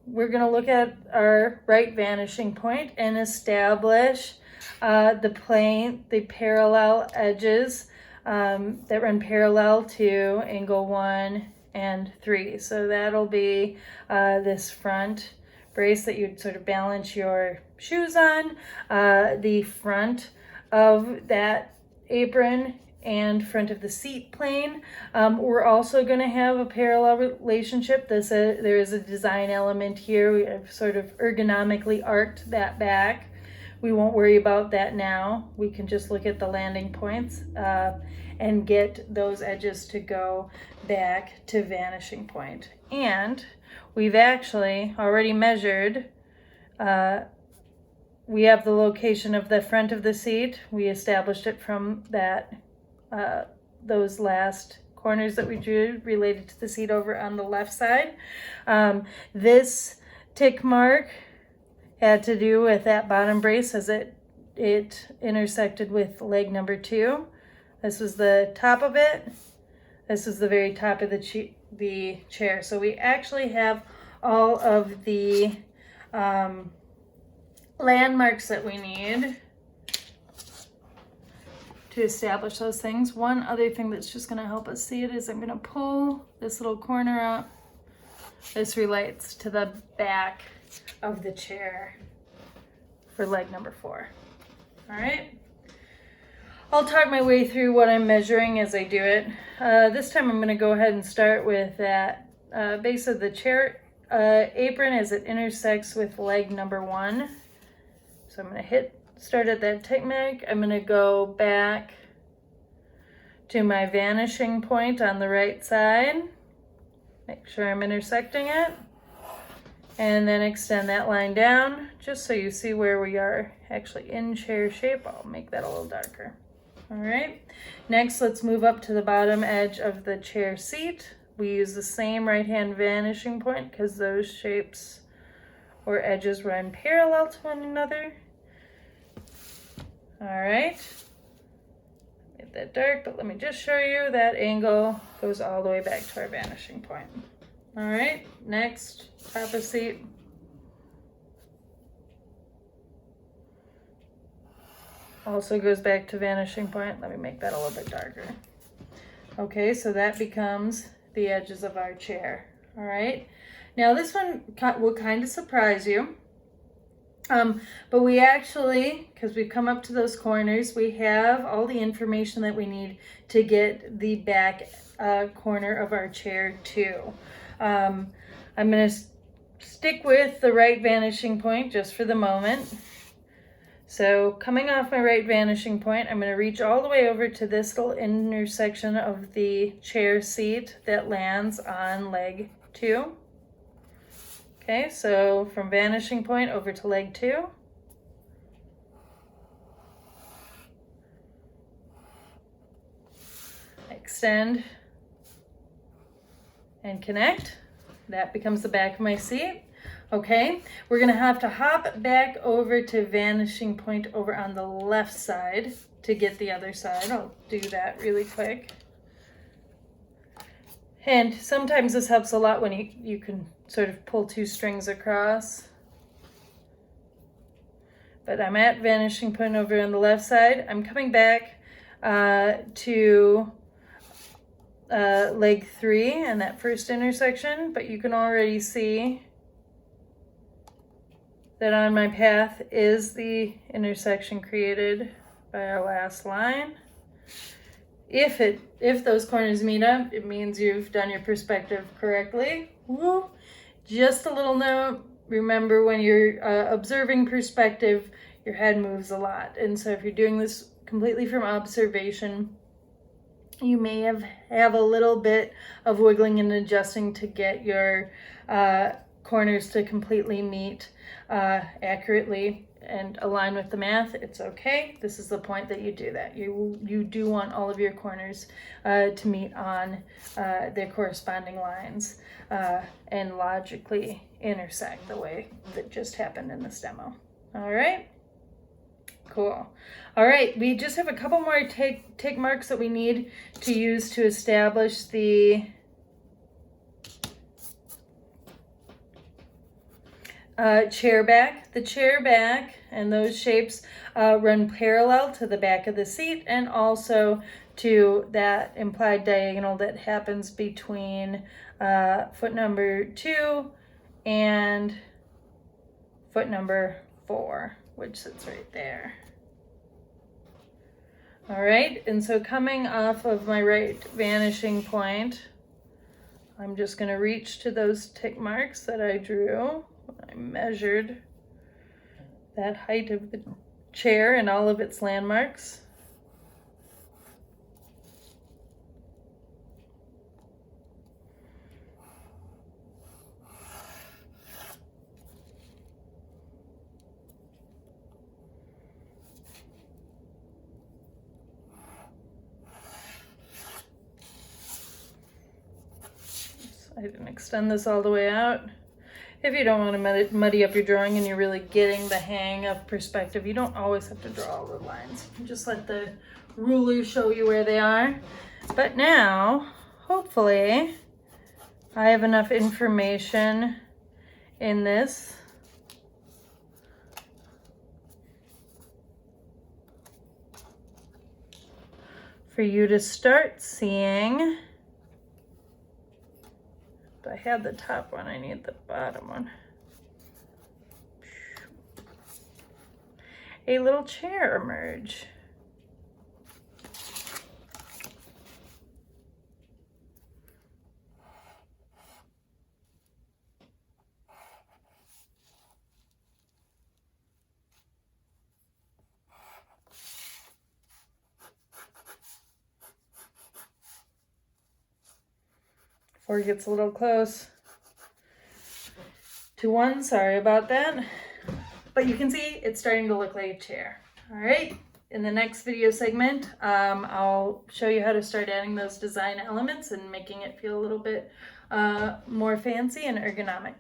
we're going to look at our right vanishing point and establish the parallel edges that run parallel to angle 1 and 3. So that'll be this front brace that you'd sort of balance your shoes on, the front of that apron and front of the seat plane. We're also going to have a parallel relationship. There is a design element here. We have sort of ergonomically arced that back. We won't worry about that now. We can just look at the landing points and get those edges to go back to vanishing point. And we've actually already measured, we have the location of the front of the seat. We established it from that those last corners that we drew related to the seat over on the left side. This tick mark had to do with that bottom brace as it intersected with leg number 2. This was the top of it. This is the very top of the chair. So we actually have all of the landmarks that we need to establish those things. One other thing that's just going to help us see it is I'm going to pull this little corner up. This relates to the back of the chair for leg number 4. All right. I'll talk my way through what I'm measuring as I do it. This time I'm going to go ahead and start with that base of the chair apron as it intersects with leg number 1. So I'm going to start at that tick mark. I'm going to go back to my vanishing point on the right side. Make sure I'm intersecting it. And then extend that line down just so you see where we are actually in chair shape. I'll make that a little darker. All right. Next, let's move up to the bottom edge of the chair seat. We use the same right-hand vanishing point because those shapes or edges run parallel to one another. All right. Make that dark, but let me just show you that angle goes all the way back to our vanishing point. All right. Next, top of seat. Also goes back to vanishing point. Let me make that a little bit darker. Okay, so that becomes the edges of our chair. All right. Now this one will kind of surprise you. But we actually, because we've come up to those corners, we have all the information that we need to get the back corner of our chair too. I'm going to stick with the right vanishing point just for the moment. So coming off my right vanishing point, I'm going to reach all the way over to this little intersection of the chair seat that lands on leg 2. Okay, so from vanishing point over to leg 2. Extend and connect. That becomes the back of my seat. Okay, we're going to have to hop back over to vanishing point over on the left side to get the other side. I'll do that really quick. And sometimes this helps a lot when you can sort of pull 2 strings across. But I'm at vanishing point over on the left side. I'm coming back to leg 3 and that first intersection, but you can already see that on my path is the intersection created by our last line. If those corners meet up, it means you've done your perspective correctly. Woo. Just a little note, remember when you're observing perspective, your head moves a lot. And so if you're doing this completely from observation, you may have a little bit of wiggling and adjusting to get your corners to completely meet accurately and align with the math. It's okay. This is the point that you do that. You do want all of your corners to meet on their corresponding lines and logically intersect the way that just happened in this demo. All right. Cool. All right, we just have a couple more tick marks that we need to use to establish the chair back. The chair back and those shapes run parallel to the back of the seat and also to that implied diagonal that happens between foot number 2 and foot number 4, which sits right there. All right, and so coming off of my right vanishing point, I'm just going to reach to those tick marks that I drew when I measured that height of the chair and all of its landmarks. I didn't extend this all the way out. If you don't want to muddy up your drawing and you're really getting the hang of perspective, you don't always have to draw all the lines. Just let the ruler show you where they are. But now, hopefully, I have enough information in this for you to start seeing. I had the top one, I need the bottom one. A little chair emerge. Before it gets a little close to one, sorry about that. But you can see it's starting to look like a chair. All right, in the next video segment, I'll show you how to start adding those design elements and making it feel a little bit more fancy and ergonomic.